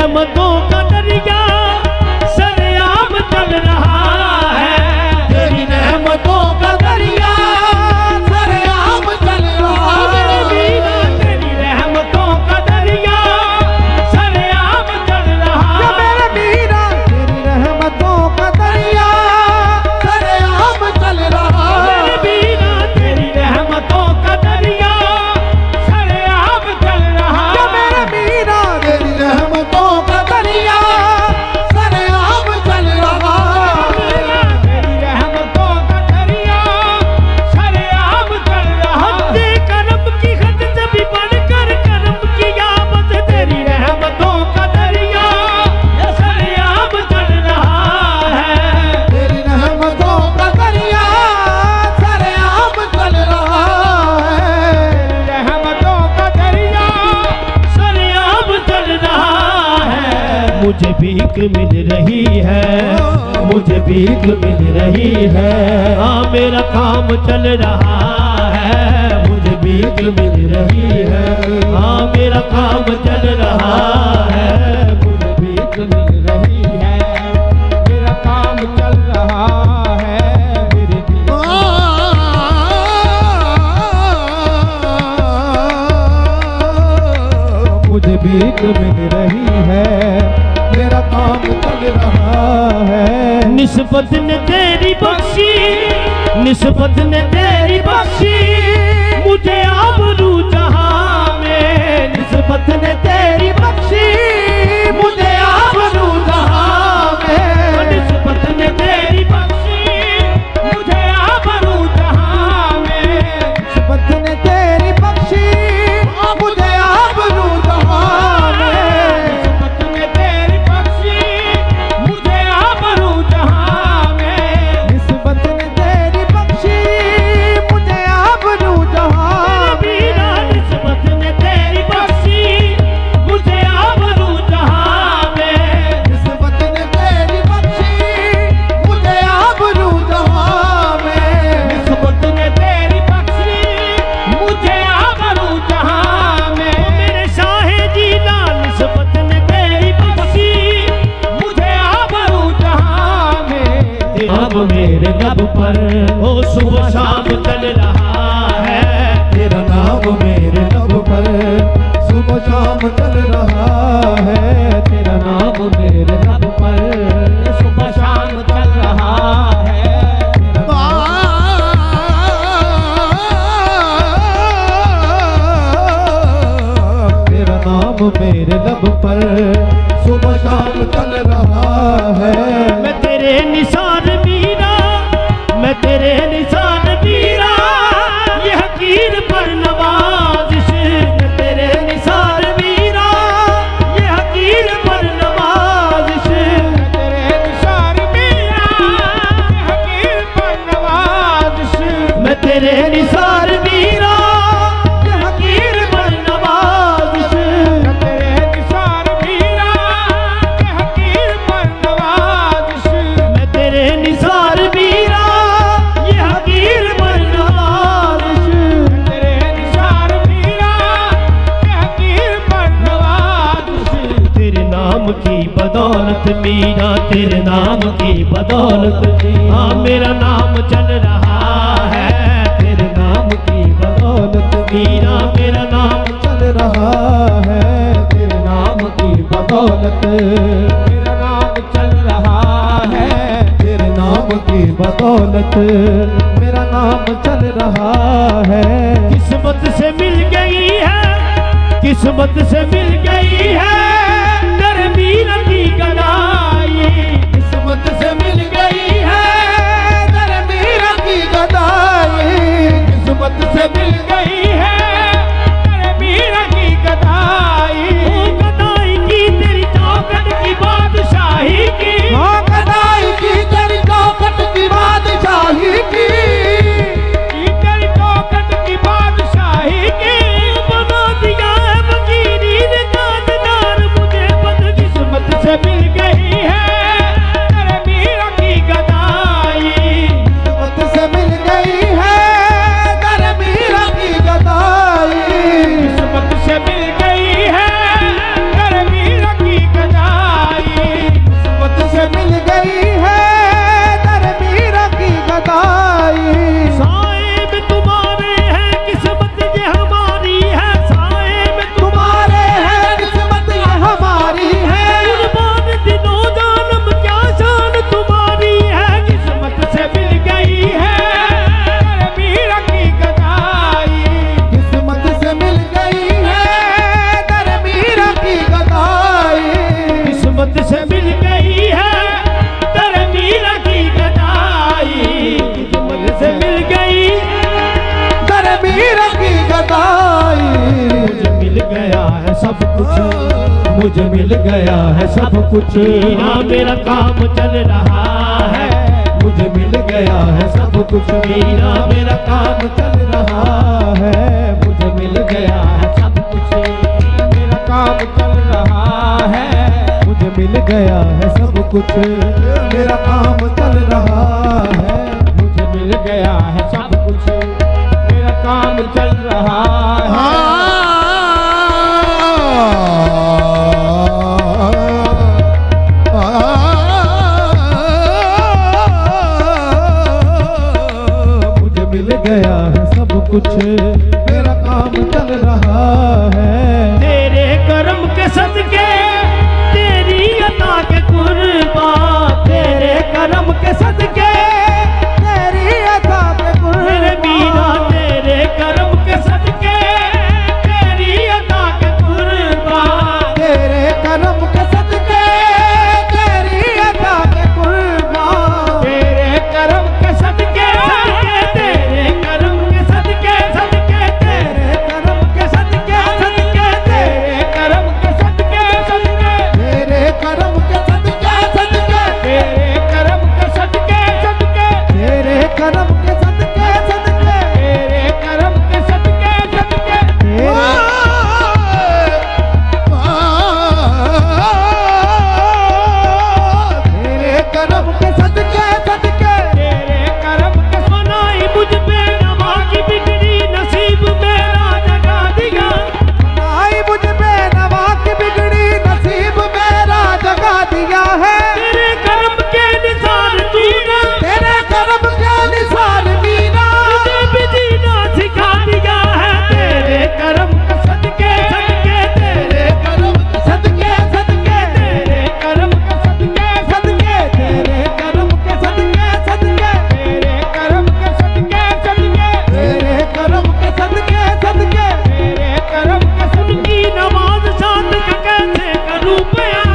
रहमतों का दरिया सरेआम चल रहा है। तेरी रहमतों का दरिया सरेआम चल रहा है। तेरी रहमतों का दरिया सरेआम चल रहा है। मेरे मीरा तेरी रहमतों का दरिया सरेआम चल रहा है। मीरा तेरी रहमतों का दरिया सरेआम चल रहा है। मेरे मीरा तेरी रहमतों का दरिया सरेआम चल रहा है। तेरी रहमतों का दरिया सरेआम चल रहा है। करम की हद से भी बढ़कर करम की आमद तेरी रहमतों का दरिया सरेआम चल रहा है। तेरी रहमतों का दरिया सरेआम चल रहा है। रहमतों का दरिया सरेआम चल रहा है। मुझे भीख मिल रही है, मुझे भीख मिल रही है। हाँ मेरा काम चल रहा है, मुझे भीख मिल रही है। हाँ मेरा काम चल रहा है, मुझे भीख मिल रही है। मेरा काम चल रहा है, मेरी भीख मुझे भीख मिल रही है, मेरा काम चल रहा है। निस्बत ने तेरी बख्शी, निस्बत ने तेरी बख्शी मुझे आबरू जहां में। निस्बत ने तेरी बख्शी मुझे आबरू जहां में। निस्बत ने तेरी बख्शी मुझे आबरू जहां में। निस्बत ने तेरी बख्शी मुझे आबरू जहां में। निस्बत ने तेरी बख्शी मुझे आबरू जहां में। निस्बत ने तेरी बख्शी मुझे आबरू जहां में। निस्बत ने तेरी बख्शी मुझे आबरू जहां में। निस्बत ने तेरी बख्शी मुझे आबरू जहां में। निस्बत ने तेरी बख्शी मुझे आबरू जहां में। मेरे शाहे जीना निस्बत ने तेरी बख्शी मुझे आबरू जहां में। अब मेरे लब पर ओ सुबह शाम चल रहा है। तेरा नाम मेरे लब पर सुबह शाम चल रहा है। तेरा नाम मेरे लब पर सुबह शाम चल रहा है। तेरा नाम मेरे लब पर सुबह शाम चल रहा है। मैं तेरे निशान मीरा, मैं तेरे निशान मीरा ये हकीर पर नवाजिश। मैं तेरे निशान मीरा ये हकीर पर नवाजिश। मैं तेरे निशान मीरा ये हकीर पर नवाजिश। मैं तेरे निशान मीरा ये हकीर पर नवाजिश। मैं तेरे निशान मीरा ये हकीर पर नवाजिश। मैं तेरे निसार मीरा ये हकीर पर नवाजिश। मैं तेरे निसार मीरा ये हकीर पर नवाजिश। तेरे नाम की बदौलत मीरा, तेरे नाम की बदौलत हाँ मेरा नाम चल रहा है। तेरे नाम की बदौलत मीरा मेरा नाम चल रहा है। तेरे नाम की बदौलत मेरा नाम चल रहा है। तेरे नाम की बदौलत मेरा नाम चल रहा है। किस्मत से मिल गई है, किस्मत से मिल गई है मीर की गदाई। किस्मत से मिल गई है मीर की गदाई। किस्मत से मिल गई है मीर की गदाई। गदाई की तेरी चौखट की बादशाही की। हाँ गदाई की तेरी चौखट की बादशाही की। तेरी चौखट की बादशाही की बना दिया है वजीरी ने। मुझे मिल गया है सब कुछ। मीरा मेरा काम चल रहा है, मुझे मिल गया है सब कुछ। मीरा मेरा काम चल रहा है, मुझे मिल गया है सब कुछ। मेरा काम चल रहा है, मुझे मिल गया है सब कुछ। मेरा काम चल रहा है, मुझे मिल गया है सब कुछ। मेरा काम चल रहा है। मुझे मिल गया है सब कुछ। मेरा काम चल रहा है। तेरे कर्म के सदके तेरी अता के कुर्बान, तेरे कर्म के सदके तेरी अता के मेरे मीरा, तेरे कर्म के सदके तेरी अता के कुर्बान, तेरे कर्म के सदके तेरी अता के कुर्बान। तेरे कर्म के सदके तेरे कर्म के सदके सदके तेरे कर्म के सदके सदके तेरे कर्म के सदके सदके तेरे कर्म के सदके सदके तेरे कर्म के सदके सदके तेरे कर्म के सदके सदके तेरे कर्म के सदके सदके तेरे कर्म के सदके सदके तेरे कर्म के सुनाई मुझ पे नमा की बिगड़ी नसीब मेरा जगा दिया, आई मुझ पे नवा की बिगड़ी नसीब मेरा जगा दिया है। तेरे कर्म के निशान तूने तेरे कर्म के निशान मीरा मुझे भी जीना सिखा दिया है। तेरे कर्म के सदके सदके तेरे कर्म के सदके सदके तेरे कर्म के सदके सदके तेरे कर्म के सदके सदके तेरे कर्म के सदके सदके तेरे कर्म के सदके सदके तेरे कर्म के सदकी नमाज शांत का कैसे करूं बयां,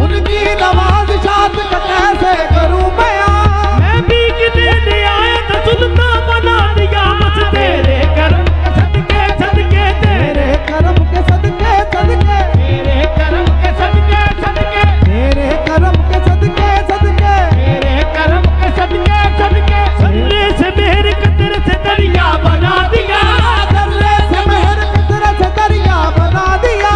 उनकी नमाज शाद का कैसे करूं बयां। मैं भी कितने आया था सुनता बना दिया बस तेरे कर्म के सदके सदके तेरे कर्म के सदके सदके तेरे कर्म के सदके सदके तेरे कर्म के सदके सदके तेरे कर्म के सदके सदके सल्ले से मेहर कतर से दरिया बना दिया, दर्रे से मेहर कतरा से दरिया बना दिया।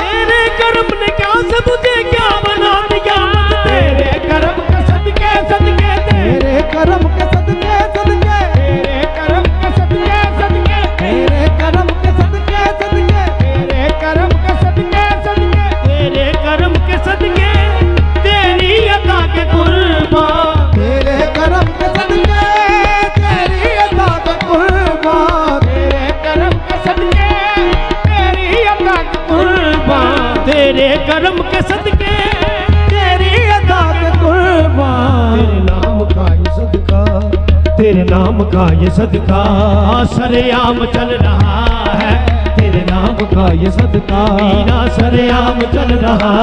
तेरे कर्म ने क्या से मुझे क्या बना दिया, तेरे कर्म के सदके सदके तेरे कर्म के सदके सदके तेरे कर्म के सदके सदके तेरे कर्म के सदके सदके तेरे कर्म के सदके सदके तेरे कर्म के सदके तेरी अता के कुर्बान, तेरे कर्म के सदके तेरी अता के कुर्बान। तेरे कर्म के सदके तेरी अता के कुर्बान, तेरे कर्म के सदके तेरी अता के कुर्बान। तेरे नाम का ये सदका, तेरे नाम का ये सदका सरेआम चल रहा है, तेरे नाम का ये सदका मीरा सरेआम चल रहा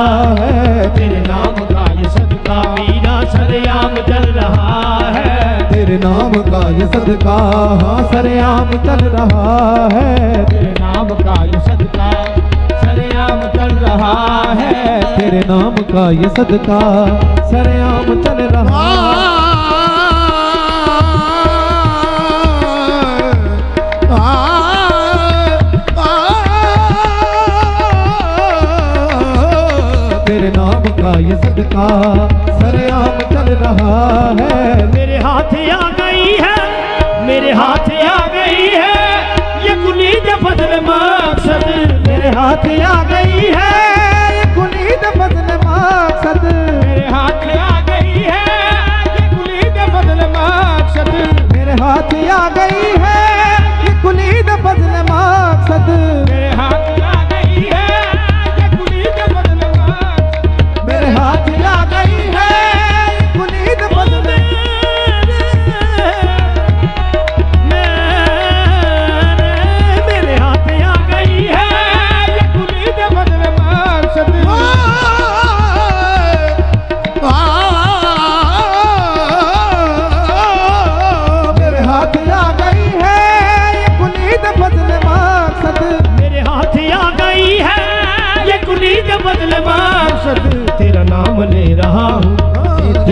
है, तेरे नाम का ये सदका मीरा सरेआम चल रहा है। तेरे नाम का ये सदका हाँ सरेआम चल रहा है। तेरे नाम का ये सदका सरेआम चल रहा है, तेरे नाम का ये सदका सरेआम चल रहा तेरे नाम का ये सदका सरेआम चल रहा है। मेरे हाथ आ गई है, मेरे हाथ आ गई है ये कुलीद फजल मकसद, मेरे हाथ आ गई है ये कुलीद फजल मकसद। मेरे हाथ आ गई है ये कुलीद फजल मकसद, मेरे हाथ आ गई है ये कुलीद फजल मकसद। मेरे हाथ आ गई है ये कुलीद फजल मकसद, मेरे हाथ आ गई है ये कुलीद फजल मेरे हाथ आ गई है ये कुलीद फजल मकसद।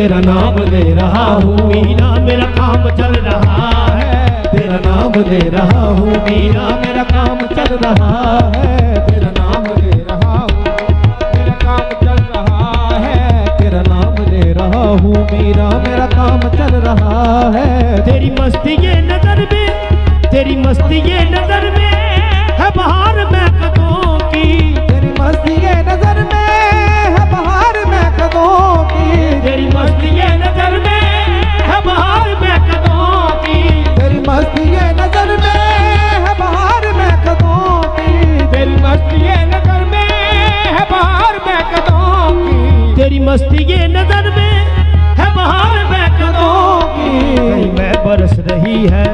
तेरा नाम ले रहा हूँ मीरा मेरा काम चल रहा है, तेरा नाम ले रहा हूँ मीरा मेरा काम चल रहा है, तेरा नाम ले रहा हूँ मेरा काम चल रहा है, तेरा नाम ले रहा हूँ मीरा मेरा काम चल रहा है। तेरी मस्ती ये नजर में, तेरी मस्ती ये नजर में है बहार महकदों की, तेरी मस्ती ये नजर में है बहार महकदों की, तेरी मस्ती ये नजर में है बहार महकदों की, तेरी मस्ती ये नजर में है बहार महकदों की, तेरी मस्ती ये नजर में है बहार महकदों की, तेरी मस्ती ये नजर में है बहार महकदों की। कहीं मैं बरस रही है,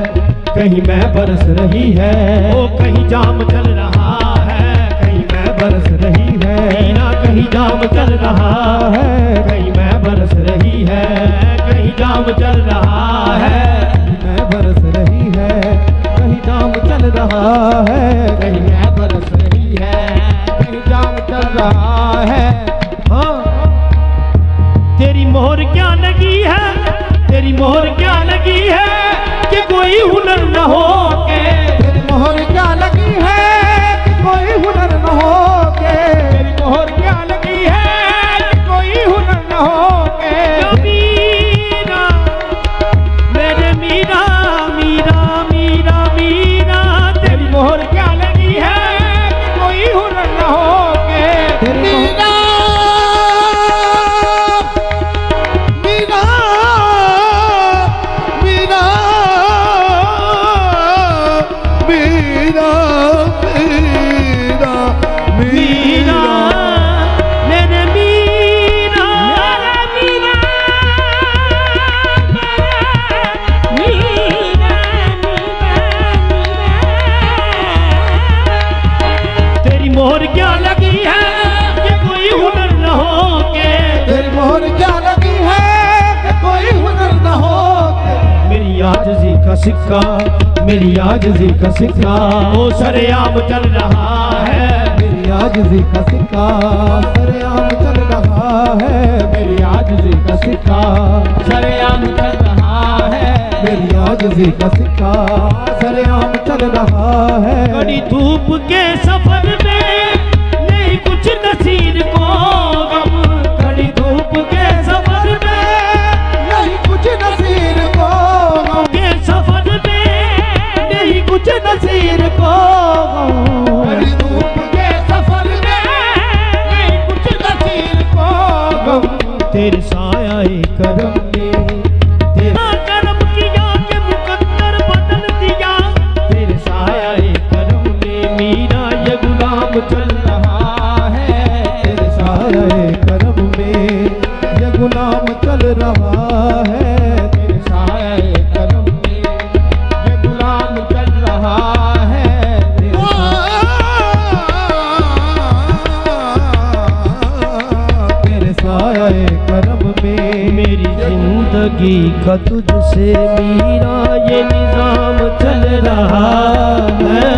कहीं मैं बरस रही है, ओ कहीं जाम चल रहा है, कहीं मैं बरस रही है, मीरा कहीं जाम चल रहा है, कहीं मैं बरस रही है, कहीं जाम चल रहा है, कहीं मैं बरस रही है, कहीं जाम चल रहा है, कहीं मैं बरस रही है, कहीं जाम चल रहा है। हाँ तेरी मोहर क्या लगी है, तेरी मोहर क्या लगी है कि कोई हुनर न हो के, तेरी मोहर क्या लगी है कि कोई हुनर न हो के, तेरी मोहर क्या लगी है कि कोई हुनर न हो के। मीरा मेरे मीरा मीरा मीरा मीरा, तेरी मोहर क्या लगी है कि कोई हुनर न हो के। तेरी मोहर मोहर क्या लगी है कि कोई हुनर न हो के, तेरी मोहर क्या लगी है कि कोई हुनर न हो के। मेरी आजिज़ी का सिक्का, मेरी आजिज़ी का सिक्का ओ सरेआम चल रहा है, मेरी आजिज़ी का सिक्का सरेआम चल रहा है, मेरी आजिज़ी का सिक्का सरेआम चल रहा है, मेरी आजिज़ी का सिक्का सरेआम चल रहा है। कड़ी धूप के सफर में नहीं कुछ नसीर को गम, कड़ी धूप के सफर में नहीं कुछ नसीर को गम, के सफर में नहीं कुछ नसीर को गम, कड़ी धूप के सफर में नहीं कुछ नसीर को गम। तेरे साया करम ने तेरा करम किया कि मुकद्दर बदल दिया, तेरे साया करम ने मीरा ये गुलाम चल रहा है, तेरे साये करम में ये गुलाम चल रहा है, तेरे साये करम में ये गुलाम चल रहा है, तेरे साये करम में मेरी जिंदगी का तुझसे मीरा ये निजाम चल रहा है।